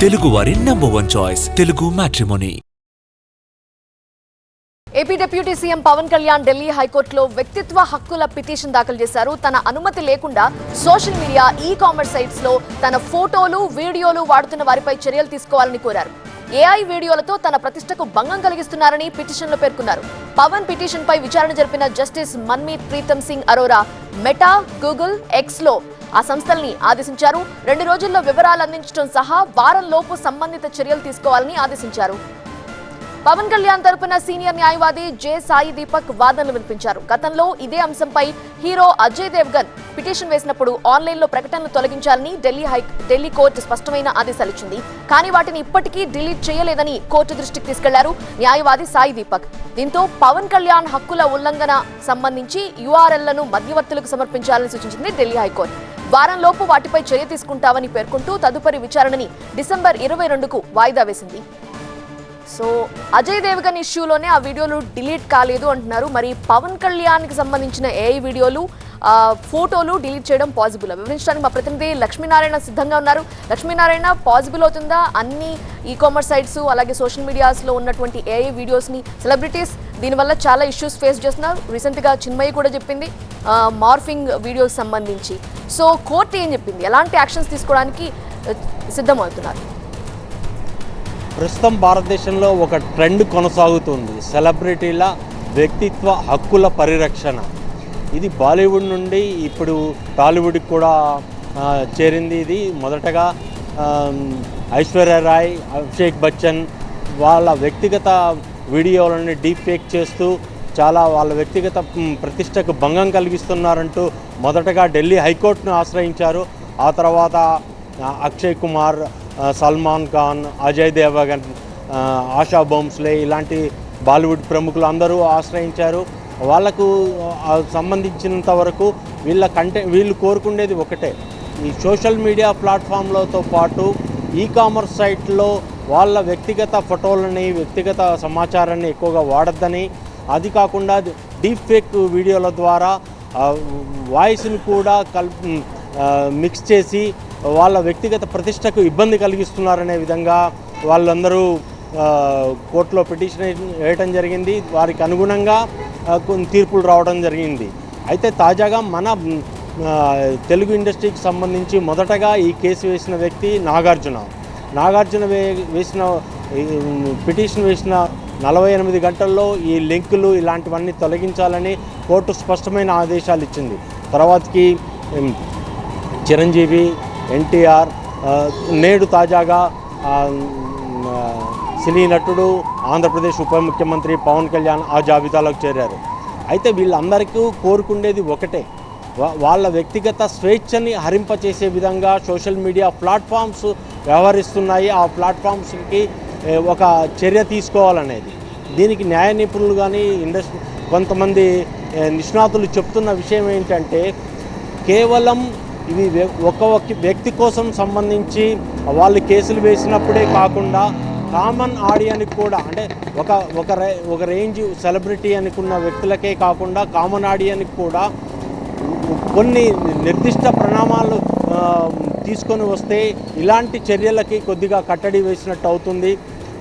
తెలుగు వారి number 1 choice Telugu matrimony. AP deputy CM Pawan Kalyan Delhi హైకోర్టులో వ్యక్తిత్వ హక్కుల పిటిషన్ దాఖలు చేశారు. తన అనుమతి లేకుండా సోషల్ మీడియా, ఈ-కామర్స్ సైట్స్ లో తన ఫోటోలు, వీడియోలు వాడుతున్న వారిపై చర్యలు తీసుకోవాలని కోరారు. ఏఐ వీడియోలతో తన ప్రతిష్టకు భంగం కలిగిస్తున్నారని పిటిషన్లో పేర్కొన్నారు. పవన్ పిటిషన్ పై విచారణ జరిపిన justice Manmeet Pritam Singh Arora Meta, Google, X లో ఆ సంస్థల్ని ఆదేశించారు. 2 రోజుల్లో వివరాలు అందించడం సహా వారంలోపు సంబంధిత చర్యలు తీసుకోవాలని ఆదేశించారు. పవన్ కళ్యాణ్ తరపున సీనియర్ న్యాయవాది జె సాయి దీపక్ వాదనలు వినిపించారు. గతంలో ఇదే అంశంపై హీరో అజయ్ దేవ్గన్ పిటిషన్ వేసినప్పుడు ఆన్లైన్లో ప్రకటనలు తొలగించాలని ఢిల్లీ కోర్టు స్పష్టమైన ఆదేశాలు ఇచ్చింది. కానీ వాటిని ఇప్పటికీ డిలీట్ చేయలేదని కోర్టు దృష్టికి తీసుకెళ్లారు న్యాయవాది సాయి దీపక్. దీంతో పవన్ కళ్యాణ్ హక్కుల ఉల్లంఘన సంబంధించి యూఆర్ఎల్లను మధ్యవర్తులకు సమర్పించాలని సూచించింది ఢిల్లీ హైకోర్టు. వారంలోపు వాటిపై చర్య తీసుకుంటామని పేర్కొంటూ తదుపరి విచారణని డిసెంబర్ 22కు వాయిదా వేసింది. సో అజయ్ దేవ్గన్ ఇష్యూలోనే ఆ వీడియోలు డిలీట్ కాలేదు అంటున్నారు. మరి పవన్ కళ్యాణ్కి సంబంధించిన ఏఐ వీడియోలు, ఫోటోలు డిలీట్ చేయడం పాసిబుల్? వివరించడానికి మా ప్రతినిధి లక్ష్మీనారాయణ సిద్ధంగా ఉన్నారు. లక్ష్మీనారాయణ, పాసిబుల్ అవుతుందా అన్ని ఈ-కామర్స్ సైట్స్ అలాగే సోషల్ మీడియాస్లో ఉన్నటువంటి ఏఐ వీడియోస్ని? సెలబ్రిటీస్ దీనివల్ల చాలా ఇష్యూస్ ఫేస్ చేస్తున్నారు. రీసెంట్గా చిన్మయి కూడా చెప్పింది మార్ఫింగ్ వీడియోస్ సంబంధించి. సో కోర్టు ఏం చెప్పింది? ఎలాంటి యాక్షన్స్ తీసుకోవడానికి సిద్ధమవుతున్నారు? ప్రస్తుతం భారతదేశంలో ఒక ట్రెండ్ కొనసాగుతుంది, సెలబ్రిటీల వ్యక్తిత్వ హక్కుల పరిరక్షణ. ఇది బాలీవుడ్ నుండి ఇప్పుడు టాలీవుడ్కి కూడా చేరింది. ఇది మొదటగా ఐశ్వర్య రాయ్, అభిషేక్ బచ్చన్ వాళ్ళ వ్యక్తిగత వీడియోలని డీప్ ఫేక్ చేస్తూ చాలా వాళ్ళ వ్యక్తిగత ప్రతిష్టకు భంగం కలిగిస్తున్నారంటూ మొదటగా ఢిల్లీ హైకోర్టును ఆశ్రయించారు. ఆ తర్వాత అక్షయ్ కుమార్, సల్మాన్ ఖాన్, అజయ్ దేవగన్, ఆశా భోంస్లే ఇలాంటి బాలీవుడ్ ప్రముఖులు అందరూ ఆశ్రయించారు. వాళ్లకు సంబంధించినంత వరకు వీళ్ళు కోరుకునేది ఒకటే, ఈ సోషల్ మీడియా ప్లాట్ఫామ్లతో పాటు ఈ-కామర్స్ సైట్లో వాళ్ళ వ్యక్తిగత ఫోటోలని, వ్యక్తిగత సమాచారాన్ని ఎక్కువగా వాడద్దని, అది కాకుండా డీప్ ఫేక్ వీడియోల ద్వారా వాయిస్ని కూడా మిక్స్ చేసి వాళ్ళ వ్యక్తిగత ప్రతిష్టకు ఇబ్బంది కలిగిస్తున్నారనే విధంగా వాళ్ళందరూ కోర్టులో పిటిషన్ వేయటం జరిగింది. వారికి అనుగుణంగా కొన్ని తీర్పులు రావడం జరిగింది. అయితే తాజాగా మన తెలుగు ఇండస్ట్రీకి సంబంధించి మొదటగా ఈ కేసు వేసిన వ్యక్తి నాగార్జున వేసిన పిటిషన్ వేసిన 48 గంటల్లో ఈ లింకులు ఇలాంటివన్నీ తొలగించాలని కోర్టు స్పష్టమైన ఆదేశాలు ఇచ్చింది. తర్వాతకి చిరంజీవి, ఎన్టీఆర్, నేడు తాజాగా సినీ నటుడు, ఆంధ్రప్రదేశ్ ఉప ముఖ్యమంత్రి పవన్ కళ్యాణ్ ఆ జాబితాలోకి చేరారు. అయితే వీళ్ళందరికీ కోరుకుండేది ఒకటే, వాళ్ళ వ్యక్తిగత స్వేచ్ఛని హరింపచేసే విధంగా సోషల్ మీడియా ప్లాట్ఫామ్స్ వ్యవహరిస్తున్నాయి. ఆ ప్లాట్ఫామ్స్కి ఒక చర్య తీసుకోవాలనేది. దీనికి న్యాయ నిపుణులు కానీ కొంతమంది నిష్ణాతులు చెప్తున్న విషయం ఏంటంటే, కేవలం ఇవి ఒక వ్యక్తి కోసం సంబంధించి వాళ్ళు కేసులు వేసినప్పుడే కాకుండా కామన్ ఆడియన్కి కూడా, అంటే ఒక రేంజ్ సెలబ్రిటీ అనుకున్న వ్యక్తులకే కాకుండా కామన్ ఆడియన్కి కూడా కొన్ని నిర్దిష్ట పరిణామాలు తీసుకొని వస్తే ఇలాంటి చర్యలకి కొద్దిగా కట్టడి వేసినట్టు అవుతుంది.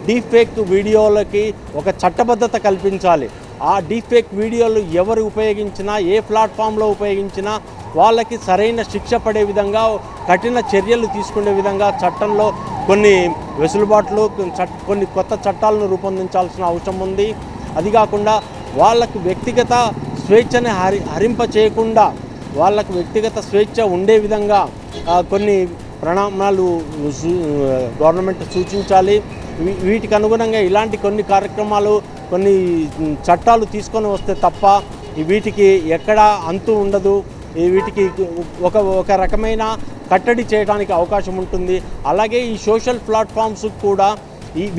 డీప్ ఫేక్ వీడియోలకి ఒక చట్టబద్ధత కల్పించాలి. ఆ డీప్ ఫేక్ వీడియోలు ఎవరు ఉపయోగించినా, ఏ ప్లాట్ఫామ్లో ఉపయోగించినా వాళ్ళకి సరైన శిక్ష పడే విధంగా, కఠిన చర్యలు తీసుకునే విధంగా చట్టంలో కొన్ని వెసులుబాట్లు, కొన్ని కొత్త చట్టాలను రూపొందించాల్సిన అవసరం ఉంది. అది కాకుండా వాళ్ళకు వ్యక్తిగత స్వేచ్ఛని హరింప చేయకుండా వాళ్ళకు వ్యక్తిగత స్వేచ్ఛ ఉండే విధంగా కొన్ని ప్రణాళికలు గవర్నమెంట్ సూచించాలి. వీటికి అనుగుణంగా ఇలాంటి కొన్ని కార్యక్రమాలు, కొన్ని చట్టాలు తీసుకొని వస్తే తప్ప వీటికి ఎక్కడా అంతు ఉండదు. వీటికి ఒక రకమైన కట్టడి చేయడానికి అవకాశం ఉంటుంది. అలాగే ఈ సోషల్ ప్లాట్ఫామ్స్ కూడా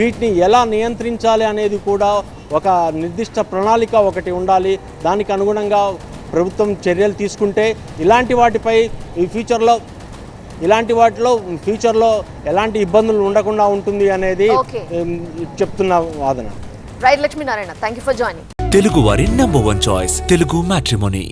వీటిని ఎలా నియంత్రించాలి అనేది కూడా ఒక నిర్దిష్ట ప్రణాళిక ఒకటి ఉండాలి. దానికి అనుగుణంగా ప్రభుత్వం చర్యలు తీసుకుంటే ఇలాంటి వాటిలో ఫ్యూచర్లో ఎలాంటి ఇబ్బందులు ఉండకుండా ఉంటుంది అనేది చెప్తున్న వాదన. Right Lakshminarayana, thank you for joining. Telugu వారి నంబర్ 1 చాయిస్ తెలుగు మ్యాట్రిమోనీ.